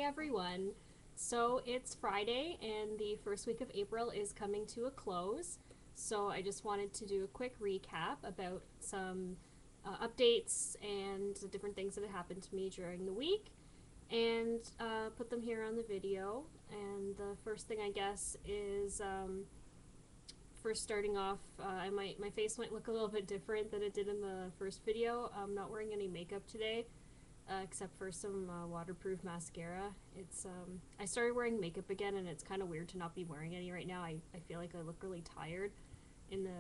everyone. So it's Friday and the first week of April is coming to a close. So I just wanted to do a quick recap about some updates and the different things that have happened to me during the week and put them here on the video. And the first thing I guess is first starting off, my face might look a little bit different than it did in the first video. I'm not wearing any makeup today except for some waterproof mascara. I started wearing makeup again, and it's kind of weird to not be wearing any right now. I feel like I look really tired in the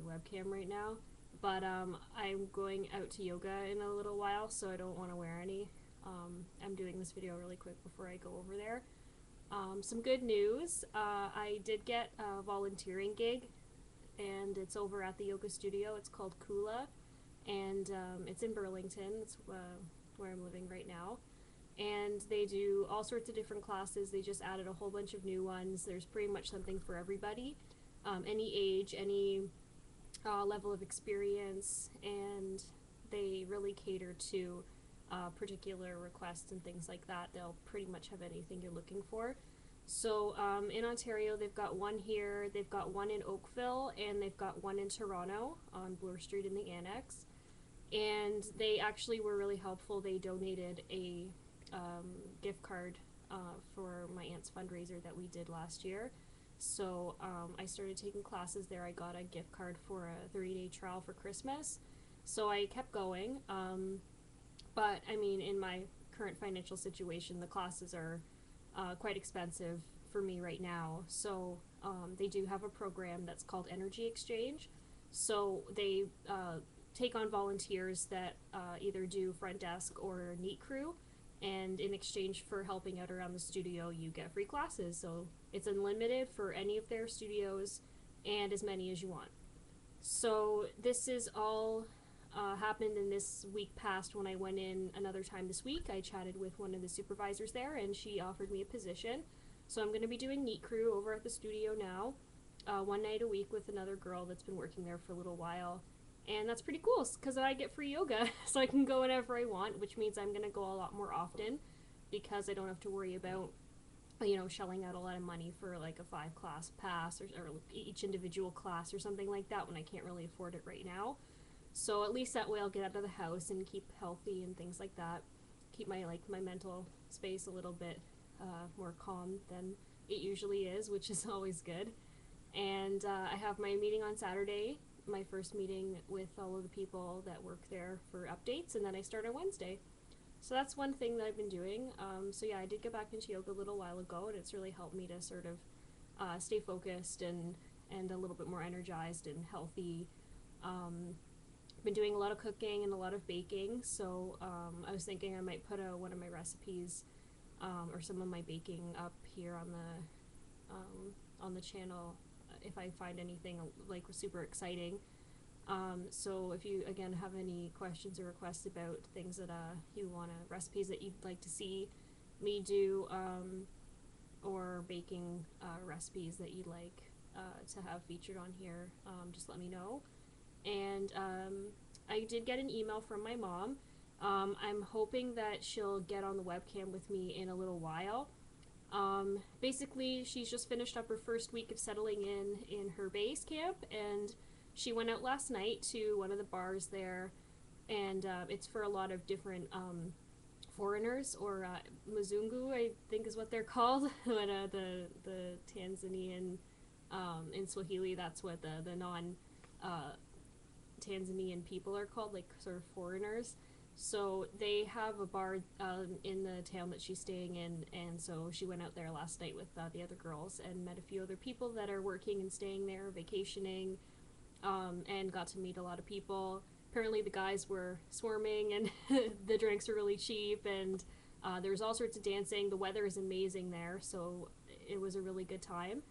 webcam right now, but I'm going out to yoga in a little while, so I don't want to wear any. I'm doing this video really quick before I go over there. Some good news. I did get a volunteering gig, and it's over at the yoga studio. It's called Kula, and it's in Burlington. It's where I'm living right now. And they do all sorts of different classes. They just added a whole bunch of new ones. There's pretty much something for everybody, any age, any level of experience, and they really cater to particular requests and things like that. They'll pretty much have anything you're looking for. So in Ontario, they've got one here, they've got one in Oakville, and they've got one in Toronto on Bloor Street in the Annex. And they actually were really helpful. They donated a gift card for my aunt's fundraiser that we did last year. So I started taking classes there. I got a gift card for a 30-day trial for Christmas. So I kept going. But I mean, in my current financial situation, the classes are quite expensive for me right now. So they do have a program that's called Energy Exchange. So they take on volunteers that either do front desk or neat crew, and in exchange for helping out around the studio, you get free classes. So it's unlimited for any of their studios and as many as you want. So this is all happened in this week past. When I went in another time this week, I chatted with one of the supervisors there, and she offered me a position. So I'm going to be doing neat crew over at the studio now, one night a week with another girl that's been working there for a little while. And that's pretty cool, because I get free yoga, so I can go whenever I want, which means I'm going to go a lot more often, because I don't have to worry about, shelling out a lot of money for like a 5-class pass, or each individual class or something like that, when I can't really afford it right now. So at least that way I'll get out of the house and keep healthy and things like that. Keep my mental space a little bit more calm than it usually is, which is always good. And I have my meeting on Saturday, my first meeting with all of the people that work there for updates, and then I start on Wednesday. So that's one thing that I've been doing. So yeah, I did get back into yoga a little while ago, and it's really helped me to sort of stay focused and a little bit more energized and healthy. Been doing a lot of cooking and a lot of baking, so I was thinking I might put one of my recipes or some of my baking up here on the channel if I find anything like super exciting. So if you again have any questions or requests about things that you want recipes that you'd like to see me do, or baking recipes that you'd like to have featured on here, just let me know. And I did get an email from my mom. I'm hoping that she'll get on the webcam with me in a little while. Basically, she's just finished up her first week of settling in her base camp, and she went out last night to one of the bars there, and it's for a lot of different foreigners, or Mzungu, I think is what they're called, but the Tanzanian, in Swahili, that's what the non Tanzanian people are called, like sort of foreigners. So they have a bar in the town that she's staying in, and so she went out there last night with the other girls and met a few other people that are working and staying there, vacationing, and got to meet a lot of people. Apparently the guys were swarming, and the drinks were really cheap, and there was all sorts of dancing. The weather is amazing there, so it was a really good time.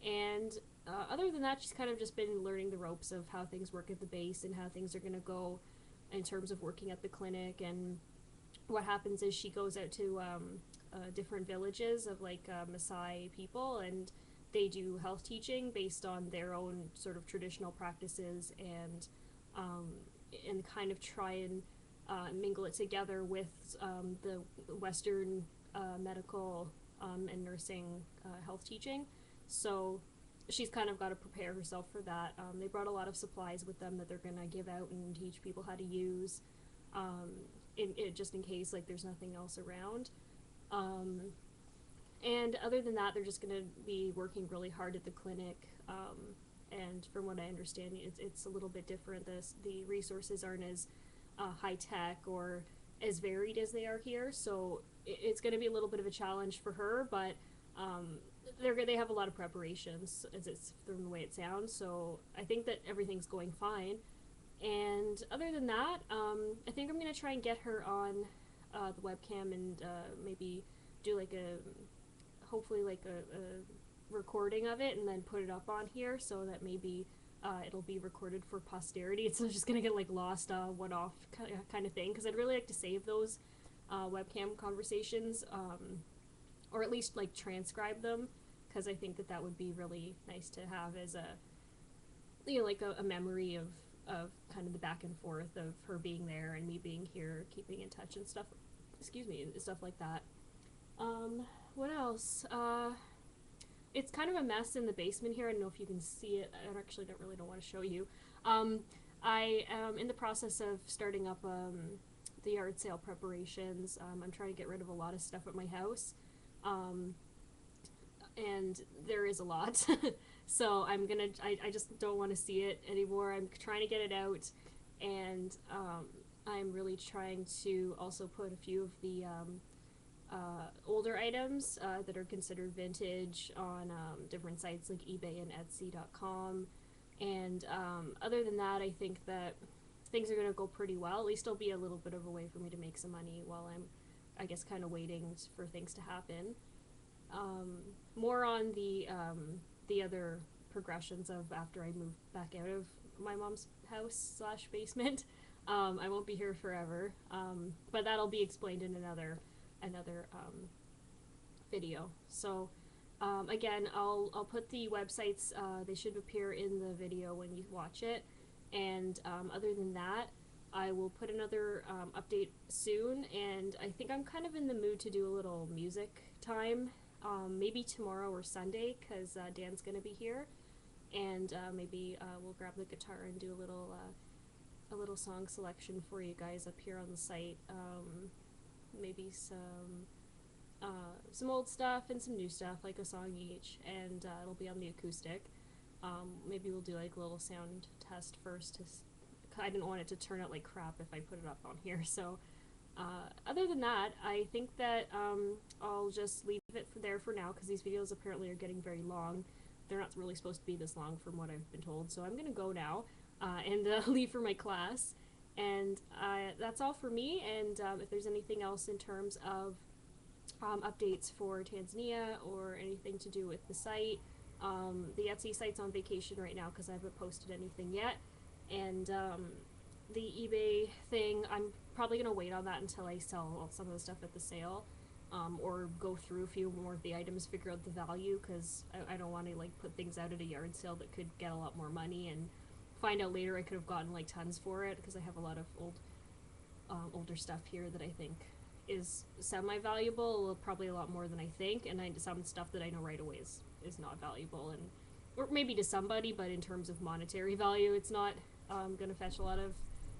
And other than that, she's kind of just been learning the ropes of how things work at the base and how things are going to go in terms of working at the clinic. And what happens is she goes out to different villages of like Maasai people, and they do health teaching based on their own sort of traditional practices, and kind of try and mingle it together with the Western medical and nursing health teaching. So she's kind of got to prepare herself for that. They brought a lot of supplies with them that they're going to give out and teach people how to use, just in case like there's nothing else around. And other than that, they're just going to be working really hard at the clinic. And from what I understand, it's a little bit different. The resources aren't as high tech or as varied as they are here, so it's going to be a little bit of a challenge for her. But they have a lot of preparations, as it's from the way it sounds. So I think that everything's going fine. And other than that, I think I'm going to try and get her on the webcam and maybe do like hopefully like a recording of it and then put it up on here so that maybe it'll be recorded for posterity. It's not just gonna get like lost one-off kind of thing, because I'd really like to save those webcam conversations, or at least like transcribe them, because I think that would be really nice to have as a like a memory of kind of the back and forth of her being there and me being here, keeping in touch and stuff. Excuse me, stuff like that. What else? It's kind of a mess in the basement here. I don't know if you can see it. I actually don't want to show you. I am in the process of starting up the yard sale preparations. I'm trying to get rid of a lot of stuff at my house. And there is a lot. So I just don't want to see it anymore. I'm trying to get it out. And I'm really trying to also put a few of the older items that are considered vintage on different sites like eBay and Etsy.com. And other than that, I think that things are going to go pretty well. At least it'll be a little bit of a way for me to make some money while I'm, I guess, kind of waiting for things to happen. More on the other progressions of after I move back out of my mom's house / basement. I won't be here forever, but that'll be explained in another video. So again, I'll put the websites, they should appear in the video when you watch it, and other than that, I will put another update soon, and I think I'm kind of in the mood to do a little music time, maybe tomorrow or Sunday, because Dan's gonna be here, and maybe we'll grab the guitar and do a little song selection for you guys up here on the site. Maybe some old stuff and some new stuff, like a song each, and it'll be on the acoustic. Maybe we'll do like a little sound test first. I didn't want it to turn out like crap if I put it up on here. So other than that, I think that I'll just leave it there for now, because these videos apparently are getting very long. They're not really supposed to be this long from what I've been told, so I'm gonna go now and leave for my class. And that's all for me, and if there's anything else in terms of updates for Tanzania or anything to do with the site, the Etsy site's on vacation right now because I haven't posted anything yet, and the eBay thing, I'm probably going to wait on that until I sell some of the stuff at the sale, or go through a few more of the items, figure out the value, because I don't want to like put things out at a yard sale that could get a lot more money and find out later I could have gotten like tons for it, because I have a lot of older stuff here that I think is semi-valuable, probably a lot more than I think, and some stuff that I know right away is not valuable, and or maybe to somebody, but in terms of monetary value, it's not gonna fetch a lot of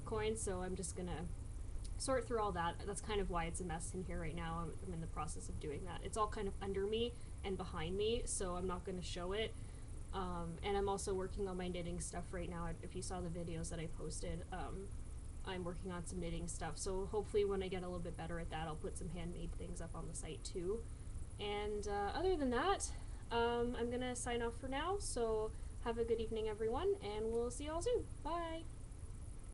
coins. So I'm just gonna sort through all that. That's kind of why it's a mess in here right now. I'm in the process of doing that. It's all kind of under me and behind me, so I'm not gonna show it. And I'm also working on my knitting stuff right now. If you saw the videos that I posted, I'm working on some knitting stuff. So hopefully when I get a little bit better at that, I'll put some handmade things up on the site too. And other than that, I'm gonna sign off for now. So have a good evening, everyone, and we'll see you all soon. Bye!